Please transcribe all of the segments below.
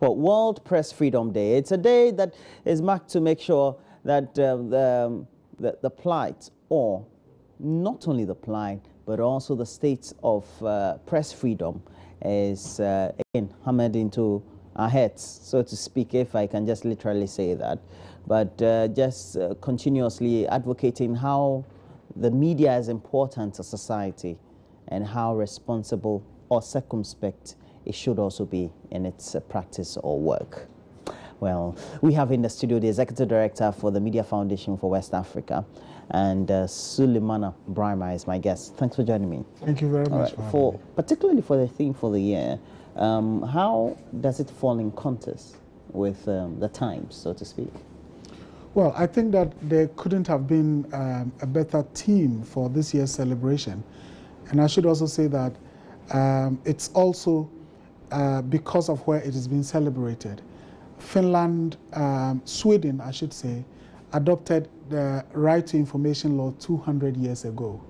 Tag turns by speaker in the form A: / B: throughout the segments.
A: Well, World Press Freedom Day. It's a day that is marked to make sure that the plight, or not only the plight, but also the state of press freedom is again hammered into our heads, so to speak, if I can just literally say that. But just continuously advocating how the media is important to society and how responsible or circumspect it should also be in its practice or work. Well, we have in the studio the Executive Director for the Media Foundation for West Africa, and Sulemana Brahima is my guest. Thanks for joining me.
B: Thank you very much.
A: For particularly for the theme for the year, how does it fall in contest with the times, so to speak?
B: Well, I think that there couldn't have been a better theme for this year's celebration. And I should also say that it's also because of where it is being celebrated. Finland, Sweden, I should say, adopted the Right to Information Law 200 years ago.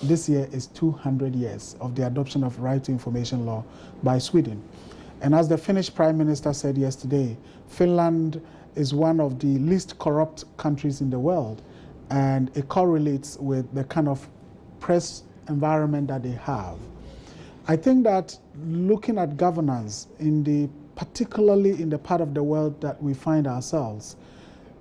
B: This year is 200 years of the adoption of Right to Information Law by Sweden. And as the Finnish Prime Minister said yesterday, Finland is one of the least corrupt countries in the world, and it correlates with the kind of press environment that they have. I think that looking at governance particularly in the part of the world that we find ourselves,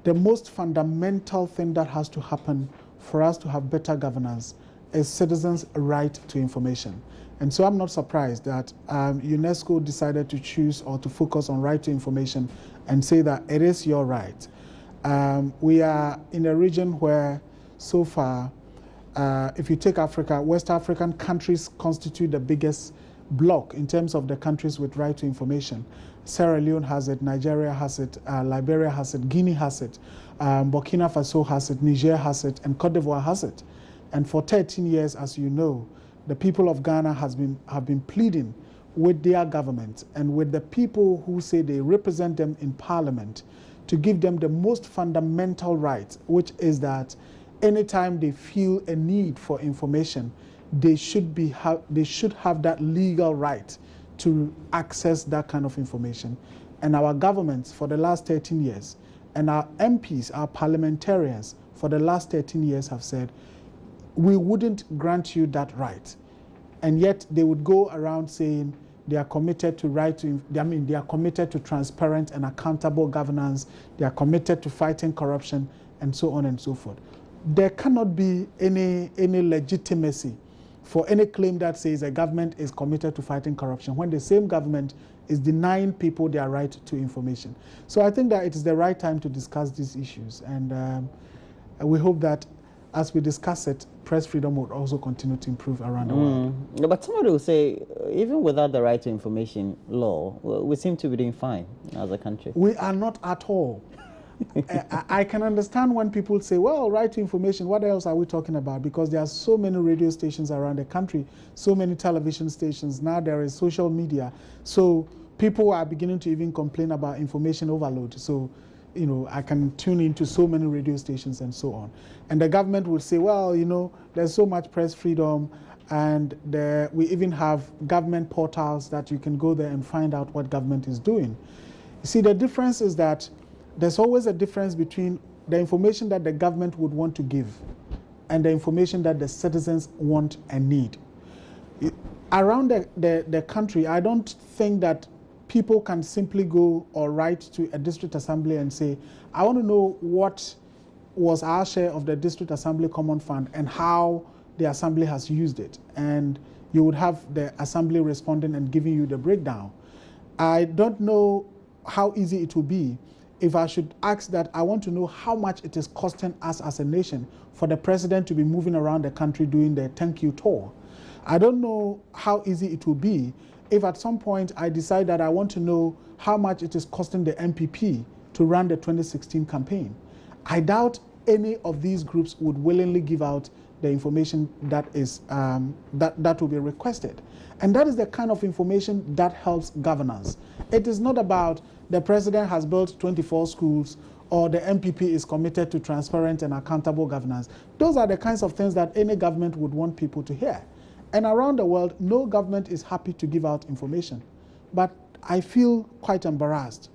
B: the most fundamental thing that has to happen for us to have better governance is citizens' right to information. And so I'm not surprised that UNESCO decided to choose or to focus on right to information and say that it is your right. We are in a region where so far, if you take Africa, West African countries constitute the biggest block in terms of the countries with right to information. Sierra Leone has it, Nigeria has it, Liberia has it, Guinea has it, Burkina Faso has it, Niger has it, and Cote d'Ivoire has it. And for 13 years, as you know, the people of Ghana have been pleading with their government and with the people who say they represent them in parliament to give them the most fundamental right, which is that anytime they feel a need for information, they should have that legal right to access that kind of information. And our governments for the last 13 years, and our MPs, our parliamentarians for the last 13 years have said, we wouldn't grant you that right. And yet they would go around saying they are committed to they are committed to transparent and accountable governance, they are committed to fighting corruption, and so on and so forth. There cannot be any legitimacy for any claim that says a government is committed to fighting corruption when the same government is denying people their right to information. So I think that it is the right time to discuss these issues, and we hope that as we discuss it, press freedom will also continue to improve around the world.
A: But somebody will say, even without the right to information law, we seem to be doing fine as a country.
B: We are not at all. I can understand when people say, well, right to information, what else are we talking about? Because there are so many radio stations around the country, so many television stations. Now there is social media. So people are beginning to even complain about information overload. So, you know, I can tune into so many radio stations and so on. And the government will say, well, you know, there's so much press freedom, and we even have government portals that you can go there and find out what government is doing. You see, the difference is that there's always a difference between the information that the government would want to give and the information that the citizens want and need. Around the country, I don't think that people can simply go or write to a district assembly and say, I want to know what was our share of the district assembly common fund and how the assembly has used it. And you would have the assembly responding and giving you the breakdown. I don't know how easy it will be if I should ask that I want to know how much it is costing us as a nation for the president to be moving around the country doing the thank you tour. I don't know how easy it will be if at some point I decide that I want to know how much it is costing the MPP to run the 2016 campaign. I doubt any of these groups would willingly give out the information that is that will be requested. And that is the kind of information that helps governance. It is not about the president has built 24 schools or the MPP is committed to transparent and accountable governance. Those are the kinds of things that any government would want people to hear. And around the world, no government is happy to give out information. But I feel quite embarrassed,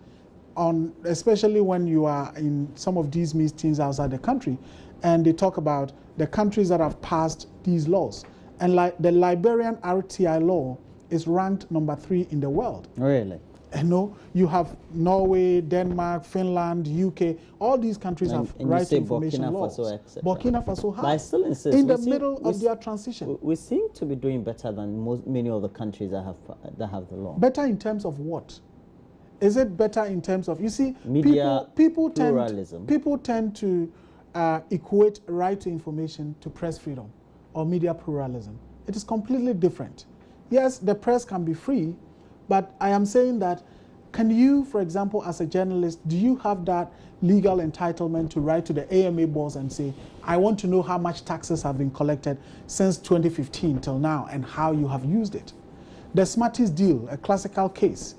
B: especially when you are in some of these meetings outside the country, and they talk about the countries that have passed these laws. And like the Liberian RTI law is ranked number 3 in the world.
A: Really?
B: You have Norway, Denmark, Finland, UK. All these countries have right to information laws. Burkina Faso has.
A: But I still insist,
B: in the middle of their transition.
A: We seem to be doing better than many of the countries that have the law.
B: Better in terms of what? Is it better in terms of, you see,
A: media
B: pluralism? People tend to equate right to information to press freedom or media pluralism. It is completely different. Yes, the press can be free, but I am saying that, can you, for example, as a journalist, do you have that legal entitlement to write to the AMA boss and say, I want to know how much taxes have been collected since 2015 till now and how you have used it? The Smarties deal, a classical case,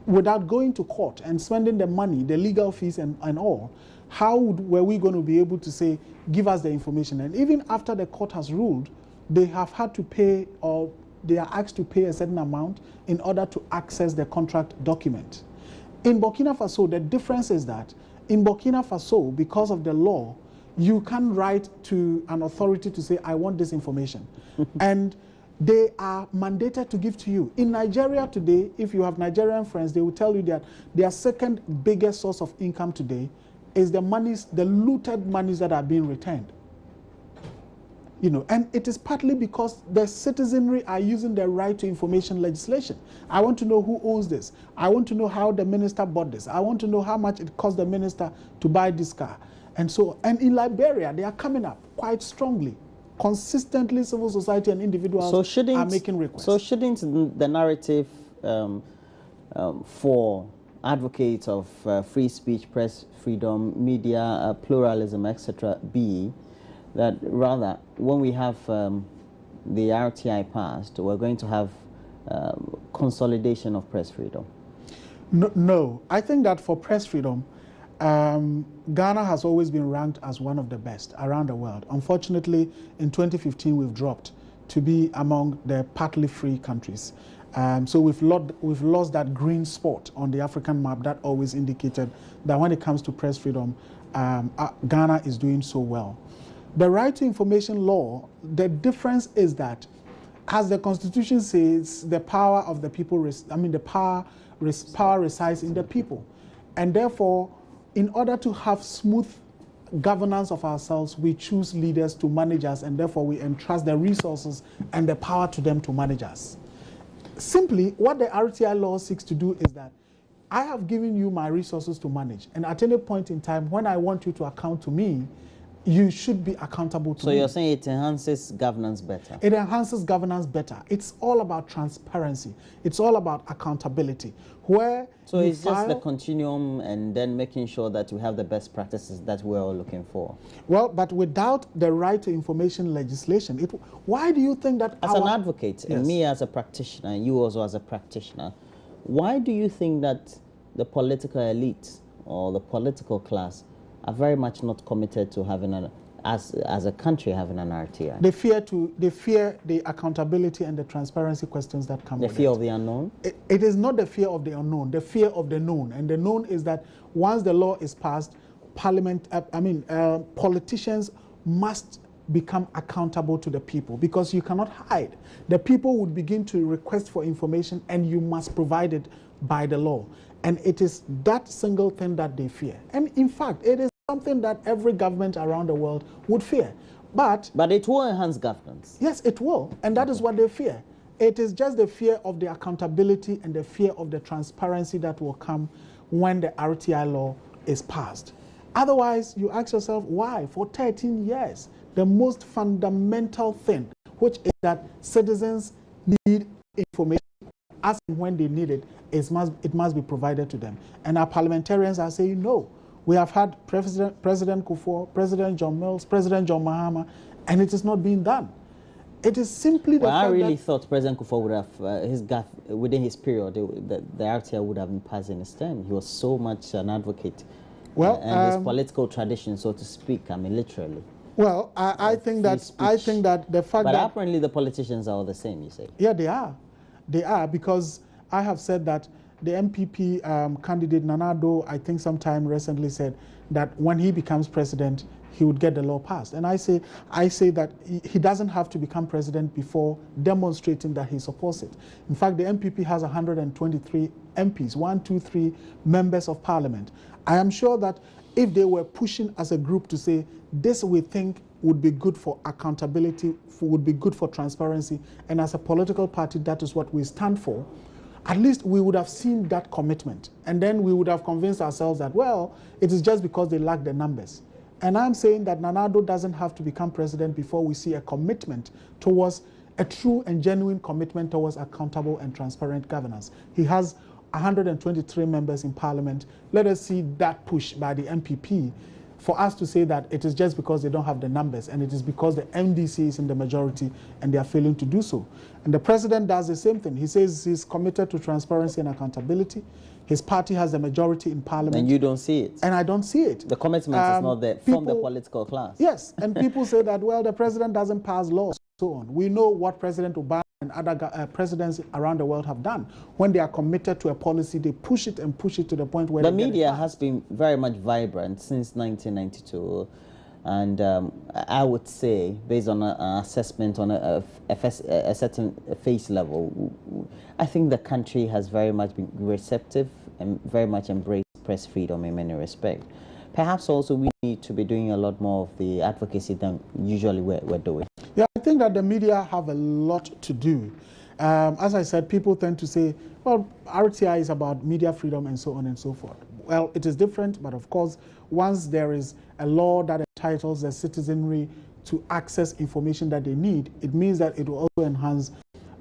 B: without going to court and spending the money, the legal fees and all, how were we going to be able to say, give us the information? And even after the court has ruled, they have had to pay, or they are asked to pay a certain amount in order to access the contract document. In Burkina Faso, the difference is that in Burkina Faso, because of the law, you can write to an authority to say, I want this information. And they are mandated to give to you. In Nigeria today, if you have Nigerian friends, they will tell you that their second biggest source of income today is the monies, the looted monies that are being returned. And it is partly because the citizenry are using the right to information legislation. I want to know who owns this. I want to know how the minister bought this. I want to know how much it cost the minister to buy this car. And in Liberia, they are coming up quite strongly. Consistently, civil society and individuals are making requests.
A: So shouldn't the narrative for advocates of free speech, press freedom, media pluralism, etc., be that rather when we have the RTI passed, we're going to have consolidation of press freedom?
B: No, I think that for press freedom, Ghana has always been ranked as one of the best around the world. Unfortunately, in 2015, we've dropped to be among the partly free countries. So we've lost that green spot on the African map that always indicated that when it comes to press freedom, Ghana is doing so well. The right to information law, the difference is that, as the Constitution says, the power of the people, power resides in the people. And therefore, in order to have smooth governance of ourselves, we choose leaders to manage us, and therefore we entrust the resources and the power to them to manage us. Simply, what the RTI law seeks to do is that I have given you my resources to manage, and at any point in time, when I want you to account to me, you should be accountable to me.
A: So you're saying it enhances governance better?
B: It enhances governance better. It's all about transparency. It's all about accountability.
A: So it's just the continuum and then making sure that we have the best practices that we're all looking for.
B: Well, but without the right to information legislation, why do you think that
A: as an advocate, and me as a practitioner, and you also as a practitioner, why do you think that the political elite or the political class are very much not committed to having as a country having an RTI?
B: They fear the accountability and the transparency questions that come with it.
A: The fear of the unknown?
B: It is not the fear of the unknown, the fear of the known. And the known is that once the law is passed, politicians must become accountable to the people, because you cannot hide. The people would begin to request for information and you must provide it by the law. And it is that single thing that they fear. And in fact, it is something that every government around the world would fear. But
A: it will enhance governance.
B: Yes, it will. And that is what they fear. It is just the fear of the accountability and the fear of the transparency that will come when the RTI law is passed. Otherwise, you ask yourself, why? For 13 years, the most fundamental thing, which is that citizens need information as and when they need it, it must be provided to them. And our parliamentarians are saying no. We have had President Kufuor, President John Mills, President John Mahama, and it is not being done. It is simply the fact
A: I really thought President Kufuor would have, within his period, the RTI would have been passing his term. He was so much an advocate. And his political tradition, so to speak, literally.
B: Well, I think that the fact
A: but
B: that...
A: apparently the politicians are all the same, you say?
B: Yeah, they are. They are, because I have said that the MPP candidate Nanado, I think sometime recently said that when he becomes president, he would get the law passed. And I say that he doesn't have to become president before demonstrating that he supports it. In fact, the MPP has 123 MPs, 123 members of parliament. I am sure that if they were pushing as a group to say, this we think would be good for accountability, would be good for transparency, and as a political party, that is what we stand for, at least we would have seen that commitment. And then we would have convinced ourselves that, well, it is just because they lack the numbers. And I'm saying that Nanado doesn't have to become president before we see a commitment towards a true and genuine commitment towards accountable and transparent governance. He has 123 members in parliament. Let us see that push by the MPP for us to say that it is just because they don't have the numbers, and it is because the MDC is in the majority and they are failing to do so. And the president does the same thing. He says he's committed to transparency and accountability. His party has the majority in parliament.
A: And you don't see it.
B: And I don't see it.
A: The commitment is not there from the political class.
B: Yes, and people say that, well, the president doesn't pass laws and so on. We know what President Obama and other presidents around the world have done. When they are committed to a policy, they push it and push it to the point where
A: the media has been very much vibrant since 1992. And I would say, based on an assessment on a certain face level, I think the country has very much been receptive and very much embraced press freedom in many respects. Perhaps also we need to be doing a lot more of the advocacy than usually we're doing.
B: Yeah, I think that the media have a lot to do. As I said, people tend to say, well, RTI is about media freedom and so on and so forth. Well, it is different, but of course, once there is a law that entitles the citizenry to access information that they need, it means that it will also enhance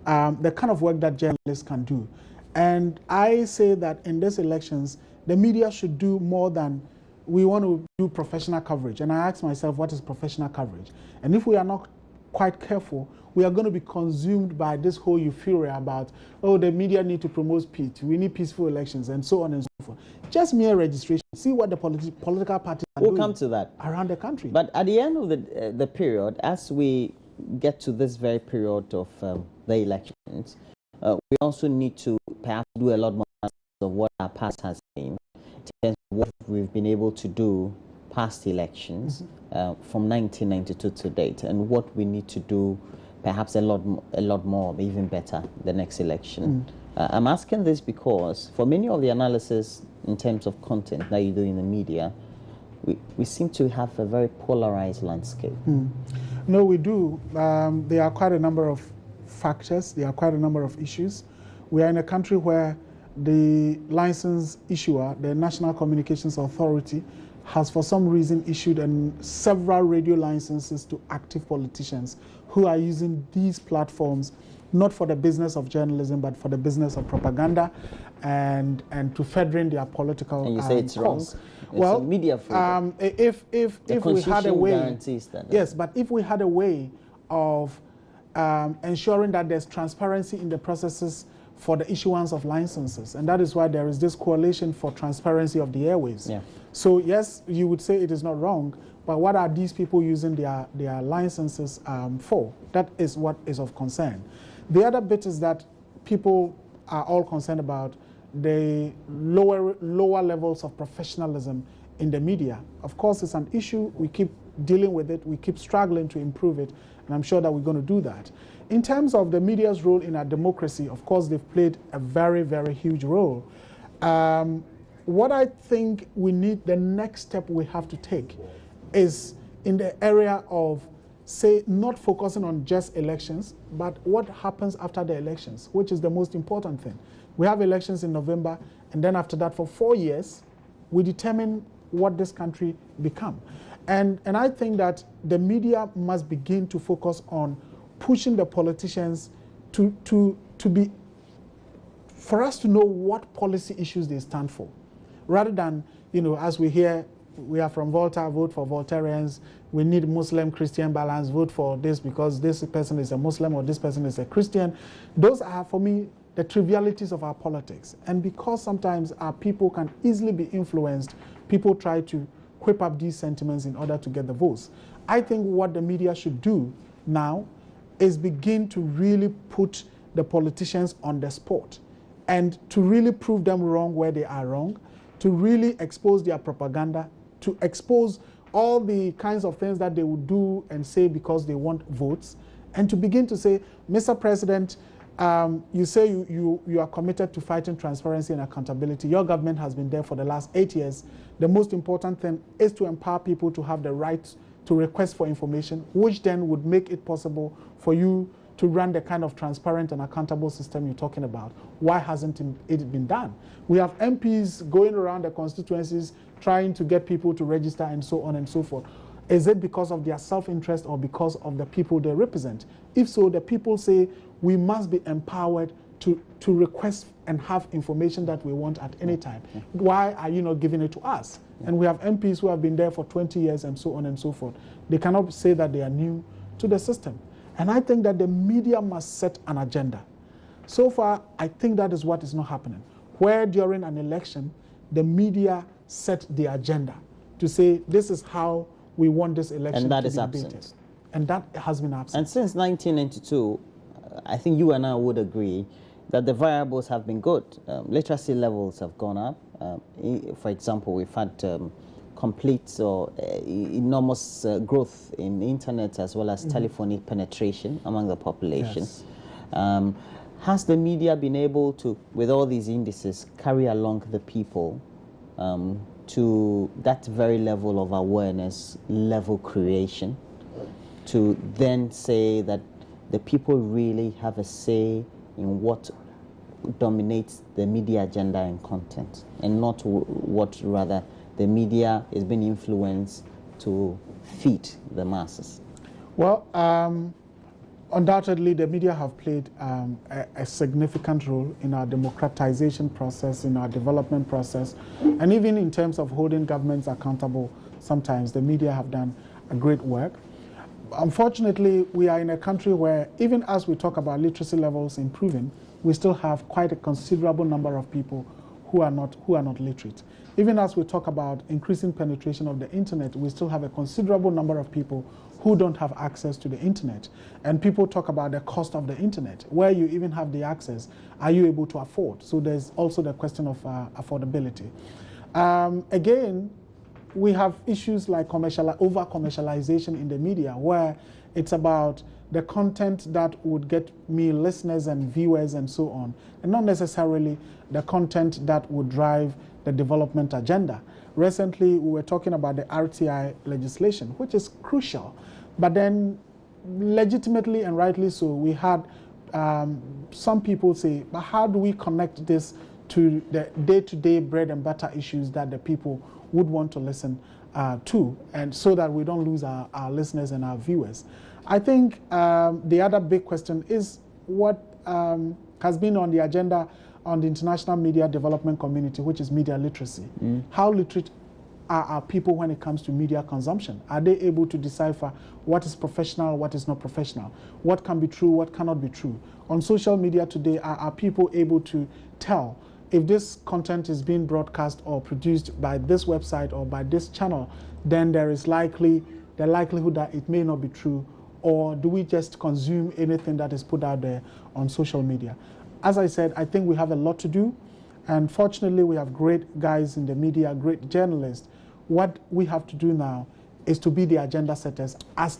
B: the kind of work that journalists can do. And I say that in these elections, the media should do more than we want to do professional coverage. And I ask myself, what is professional coverage? And if we are not quite careful, we are going to be consumed by this whole euphoria about, oh, the media need to promote peace, we need peaceful elections, and so on and so forth. Just mere registration. See what the political parties are doing.
A: We'll come to that
B: around the country.
A: But at the end of the period, as we get to this very period of the elections, we also need to perhaps do a lot more of what our past has been, in terms of what we've been able to do past elections from 1992 to date, and what we need to do perhaps a lot more, even better, the next election. I'm asking this because for many of the analysis in terms of content that you do in the media, we seem to have a very polarized landscape.
B: No, we do. There are quite a number of factors. There are quite a number of issues. We are in a country where the license issuer, the National Communications Authority, has for some reason issued several radio licenses to active politicians who are using these platforms not for the business of journalism, but for the business of propaganda and to furthering their political
A: And you say it's wrong.
B: cause.
A: Well, media freedom.
B: If we had a way,
A: guarantees that.
B: yes, but if we had a way of ensuring that there's transparency in the processes for the issuance of licenses, and that is why there is this coalition for transparency of the airwaves.
A: Yeah.
B: So yes, you would say it is not wrong, but what are these people using their licenses for? That is what is of concern. The other bit is that people are all concerned about the lower levels of professionalism in the media. Of course, it's an issue. We keep dealing with it. We keep struggling to improve it, and I'm sure that we're going to do that. In terms of the media's role in our democracy, of course, they've played a very, very huge role. What I think we need, the next step we have to take is in the area of, say, not focusing on just elections, but what happens after the elections, which is the most important thing. We have elections in November, and then after that, for 4 years, we determine what this country become. And I think that the media must begin to focus on pushing the politicians for us to know what policy issues they stand for, rather than, as we hear, we are from Volta, vote for Voltarians, we need Muslim-Christian balance, vote for this because this person is a Muslim or this person is a Christian. Those are, for me, the trivialities of our politics. And because sometimes our people can easily be influenced, people try to whip up these sentiments in order to get the votes. I think what the media should do now is begin to really put the politicians on the spot and to really prove them wrong where they are wrong, to really expose their propaganda, to expose all the kinds of things that they would do and say because they want votes, and to begin to say, Mr. President, you say you are committed to fighting transparency and accountability. Your government has been there for the last 8 years. The most important thing is to empower people to have the right to request for information, which then would make it possible for you to run the kind of transparent and accountable system you're talking about. Why hasn't it been done? We have MPs going around the constituencies trying to get people to register and so on and so forth. Is it because of their self-interest or because of the people they represent? If so, the people say we must be empowered to request and have information that we want at any time. Why are you not giving it to us? And we have MPs who have been there for 20 years and so on and so forth. They cannot say that they are new to the system. And I think that the media must set an agenda. So far, I think that is what is not happening. Where during an election, the media set the agenda to say, this is how we want this election to be debated. And that is absent. And that has been absent.
A: And since 1992, I think you and I would agree that the variables have been good. Literacy levels have gone up. For example, we've had complete or enormous growth in internet as well as telephonic penetration among the population. Yes. Has the media been able to, with all these indices, carry along the people to that very level of awareness, level creation, to then say that the people really have a say in what dominates the media agenda and content, and not what rather the media is being influenced to feed the masses?
B: Well, undoubtedly, the media have played a significant role in our democratization process, in our development process, and even in terms of holding governments accountable. Sometimes the media have done a great work. Unfortunately, we are in a country where, even as we talk about literacy levels improving, we still have quite a considerable number of people who are not literate. Even as we talk about increasing penetration of the internet, we still have a considerable number of people who don't have access to the internet. And people talk about the cost of the internet. Where you even have the access, are you able to afford? So there's also the question of affordability. Again, we have issues like over-commercialization in the media, where it's about the content that would get me listeners and viewers and so on, and not necessarily the content that would drive the development agenda. Recently, we were talking about the RTI legislation, which is crucial, but then legitimately and rightly so, we had some people say, but how do we connect this to the day-to-day bread and butter issues that the people would want to listen to, and so that we don't lose our listeners and our viewers? I think the other big question is what has been on the agenda on the international media development community, which is media literacy. How literate are our people when it comes to media consumption? Are they able to decipher what is professional, what is not professional? What can be true, what cannot be true? On social media today, are people able to tell if this content is being broadcast or produced by this website or by this channel, then there is the likelihood that it may not be true? Or do we just consume anything that is put out there on social media? As I said, I think we have a lot to do. And fortunately, we have great guys in the media, great journalists. What we have to do now is to be the agenda setters, as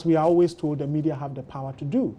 B: we are always told the media have the power to do.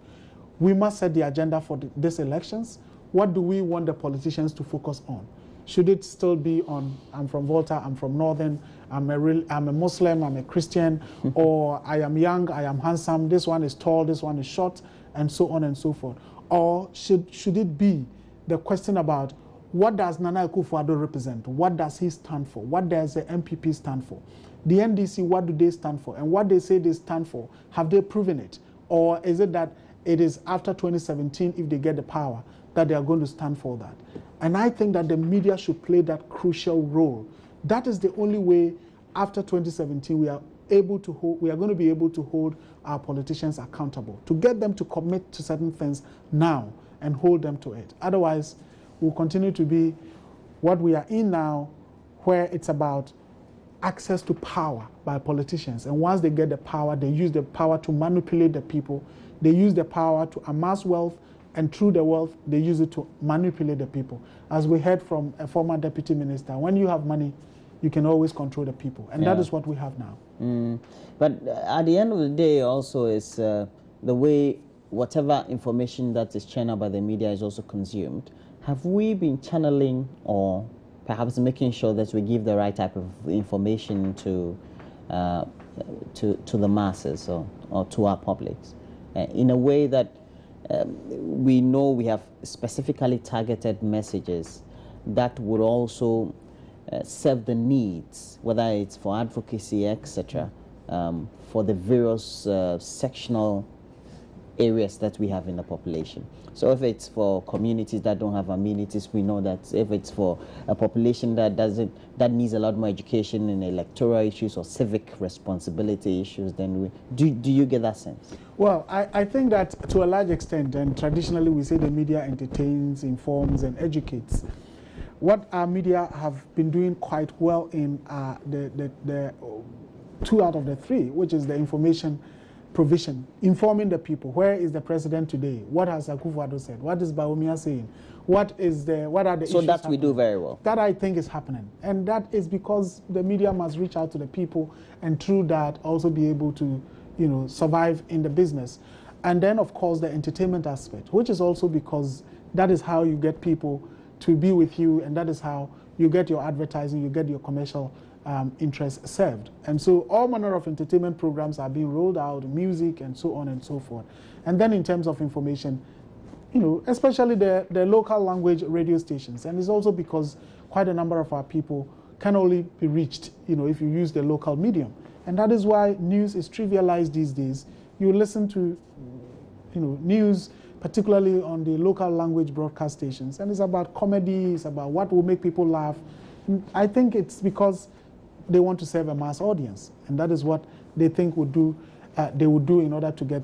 B: We must set the agenda for these elections. What do we want the politicians to focus on? Should it still be on, I'm from Volta, I'm from Northern, I'm a Muslim, I'm a Christian, or I am young, I am handsome, this one is tall, this one is short, and so on and so forth? Or should it be the question about what does Nana Akufo-Addo represent? What does he stand for? What does the MPP stand for? The NDC, what do they stand for? And what they say they stand for, have they proven it? Or is it that it is after 2017, if they get the power, that they are going to stand for that? And I think that the media should play that crucial role. That is the only way after 2017 we are going to be able to hold our politicians accountable, to get them to commit to certain things now and hold them to it. Otherwise, we'll continue to be what we are in now, where it's about access to power by politicians. And once they get the power, they use the power to manipulate the people. They use the power to amass wealth, and through the wealth, they use it to manipulate the people. As we heard from a former deputy minister, when you have money, you can always control the people. And that is what we have now.
A: But at the end of the day, also, is the way whatever information that is channeled by the media is also consumed. Have we been channeling or perhaps making sure that we give the right type of information to the masses or to our publics in a way that we know we have specifically targeted messages that would also serve the needs, whether it's for advocacy, etc., for the various sectional areas that we have in the population. So if it's for communities that don't have amenities, we know that if it's for a population that needs a lot more education in electoral issues or civic responsibility issues, then do you get that sense?
B: Well, I think that to a large extent, and traditionally we say the media entertains, informs, and educates. What our media have been doing quite well in the 2 out of the 3, which is the information provision, informing the people. Where is the president today? What has Akufo-Addo said? What is Bawumia saying? What are the issues?
A: So that
B: happening?
A: we do very well.
B: That I think is happening, and that is because the media must reach out to the people, and through that also be able to, survive in the business. And then of course the entertainment aspect, which is also because that is how you get people to be with you, and that is how you get your advertising, you get your commercial interests served. And so all manner of entertainment programs are being rolled out, music and so on and so forth. And then in terms of information, especially the local language radio stations. And it's also because quite a number of our people can only be reached, if you use the local medium. And that is why news is trivialized these days. You listen to, news, particularly on the local language broadcast stations, and it's about comedy, it's about what will make people laugh. I think it's because they want to serve a mass audience, and that is what they think they would do in order to get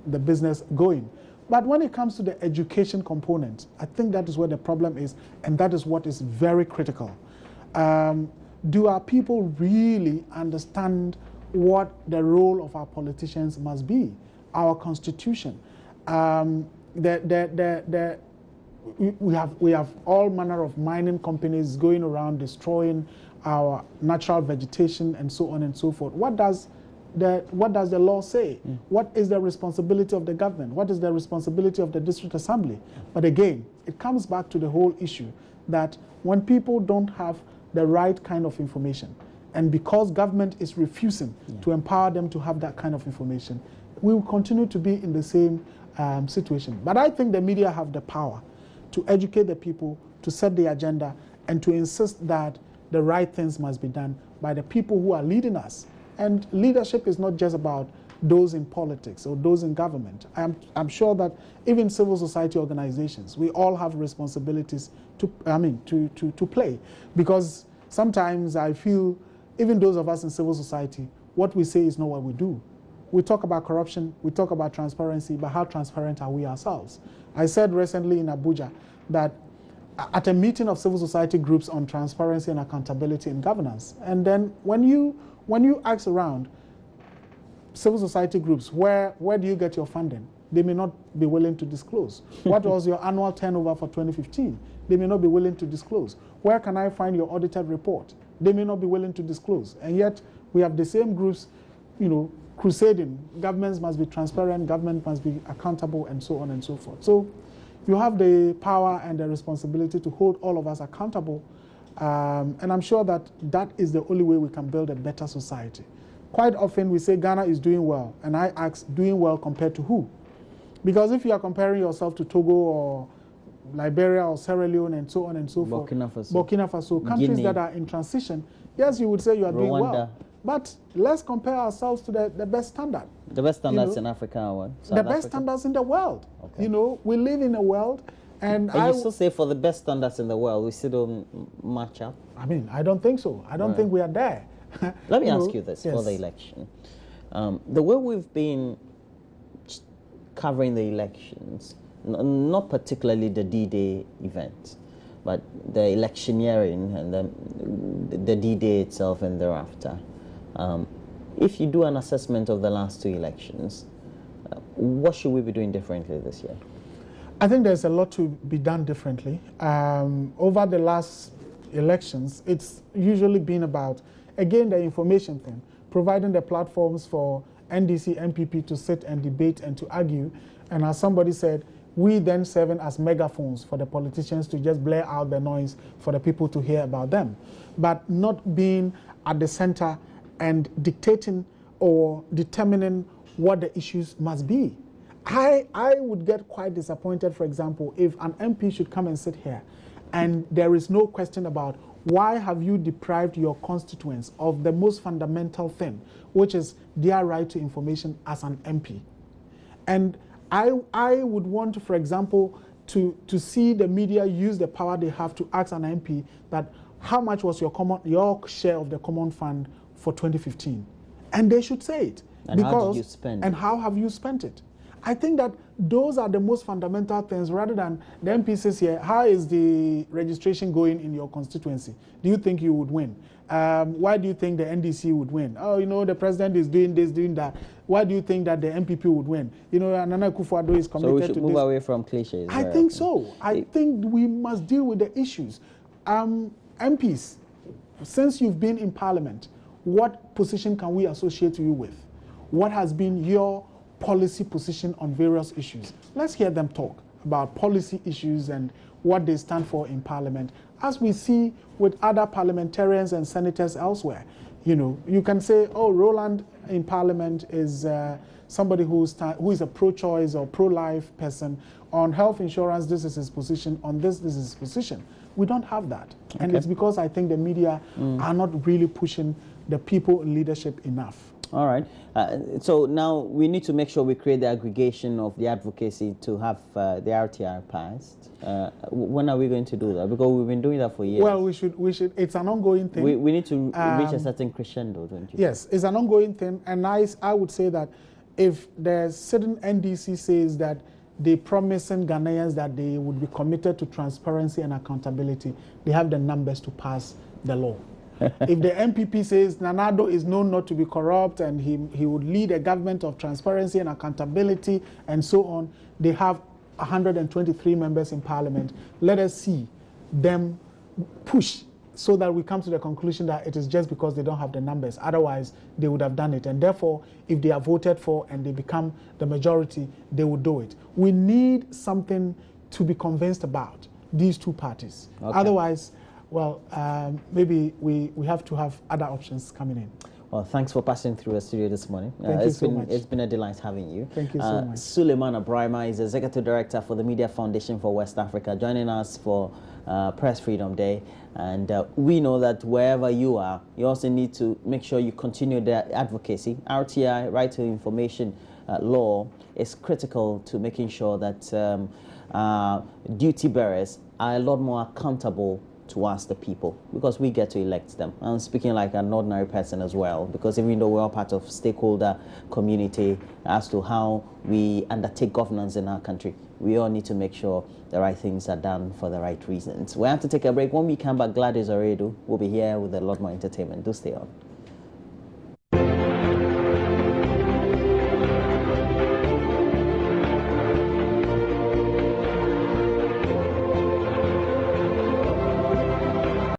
B: the business going. But when it comes to the education component, I think that is where the problem is, and that is what is very critical. Do our people really understand what the role of our politicians must be, our constitution? We have all manner of mining companies going around destroying our natural vegetation and so on and so forth. What does the law say? What is the responsibility of the government? What is the responsibility of the district assembly? But again, it comes back to the whole issue that when people don't have the right kind of information, and because government is refusing to empower them to have that kind of information, we will continue to be in the same situation. But I think the media have the power to educate the people, to set the agenda, and to insist that the right things must be done by the people who are leading us. And leadership is not just about those in politics or those in government. I'm sure that even civil society organizations, we all have responsibilities to play. Because sometimes I feel, even those of us in civil society, what we say is not what we do. We talk about corruption, we talk about transparency, but how transparent are we ourselves? I said recently in Abuja that at a meeting of civil society groups on transparency and accountability in governance, and then when you ask around civil society groups, where do you get your funding? They may not be willing to disclose. What was your annual turnover for 2015? They may not be willing to disclose. Where can I find your audited report? They may not be willing to disclose. And yet we have the same groups, crusading. Governments must be transparent, government must be accountable, and so on and so forth. So you have the power and the responsibility to hold all of us accountable. And I'm sure that that is the only way we can build a better society. Quite often we say Ghana is doing well, and I ask, doing well compared to who? Because if you are comparing yourself to Togo or Liberia or Sierra Leone and so on and so forth, Burkina Faso, countries Guinea, that are in transition, yes, you would say you are doing well. But let's compare ourselves to the best standard.
A: The best standards in Africa or what?
B: The best standards in the world. Okay. We live in a world, and
A: you still say for the best standards in the world, we still don't match up?
B: I don't think so. I don't think we are there.
A: Let me ask you this for the election. The way we've been covering the elections, not particularly the D-Day event, but the electioneering and the D-Day itself and thereafter. If you do an assessment of the last 2 elections, what should we be doing differently this year?
B: I think there's a lot to be done differently. Over the last elections, it's usually been about, again, the information thing, providing the platforms for NDC, MPP to sit and debate and to argue. And as somebody said, we then serving as megaphones for the politicians to just blare out the noise for the people to hear about them, but not being at the center and dictating or determining what the issues must be. I would get quite disappointed, for example, if an MP should come and sit here and there is no question about why have you deprived your constituents of the most fundamental thing, which is their right to information as an MP. And I would want, for example, to see the media use the power they have to ask an MP that how much was your share of the common fund for 2015? And they should say it.
A: And how did you spend it?
B: And how have you spent it? I think that those are the most fundamental things, rather than the MP says here, how is the registration going in your constituency? Do you think you would win? Why do you think the NDC would win? Oh, you know, the president is doing this, doing that. Why do you think that the MPP would win? You know, Nana Akufo-Addo is committed to this.
A: So we should move away from cliches.
B: I think so. I think we must deal with the issues. MPs, since you've been in Parliament, what position can we associate you with? What has been your policy position on various issues? Let's hear them talk about policy issues and what they stand for in Parliament, as we see with other parliamentarians and senators elsewhere. You know, you can say, oh, Roland in Parliament is somebody who is a pro-choice or pro-life person. On health insurance, this is his position. On this is his position. We don't have that. Okay. And it's because I think the media are not really pushing the people in leadership enough.
A: All right. So now we need to make sure we create the aggregation of the advocacy to have the RTR passed. When are we going to do that? Because we've been doing that for years.
B: Well, we should. It's an ongoing thing.
A: We need to reach a certain crescendo, don't you?
B: Yes, it's an ongoing thing. And I would say that if the certain NDC says that they promising Ghanaians that they would be committed to transparency and accountability, they have the numbers to pass the law. If the MPP says Nana Addo is known not to be corrupt and he would lead a government of transparency and accountability and so on, they have 123 members in Parliament. Let us see them push so that we come to the conclusion that it is just because they don't have the numbers. Otherwise, they would have done it. And therefore, if they are voted for and they become the majority, they would do it. We need something to be convinced about, these two parties. Okay. Otherwise, well, maybe we have to have other options coming in.
A: Well, thanks for passing through the studio this morning.
B: Thank you so much.
A: It's been a delight having you.
B: Thank you so much.
A: Suleiman Abrahima is Executive Director for the Media Foundation for West Africa, joining us for Press Freedom Day. And we know that wherever you are, you also need to make sure you continue the advocacy. RTI, Right to Information law, is critical to making sure that duty bearers are a lot more accountable to us, the people, because we get to elect them. I'm speaking like an ordinary person as well, because even though we're all part of stakeholder community as to how we undertake governance in our country, we all need to make sure the right things are done for the right reasons. We have to take a break. When we come back, Gladys Oredu will be here with a lot more entertainment. Do stay on.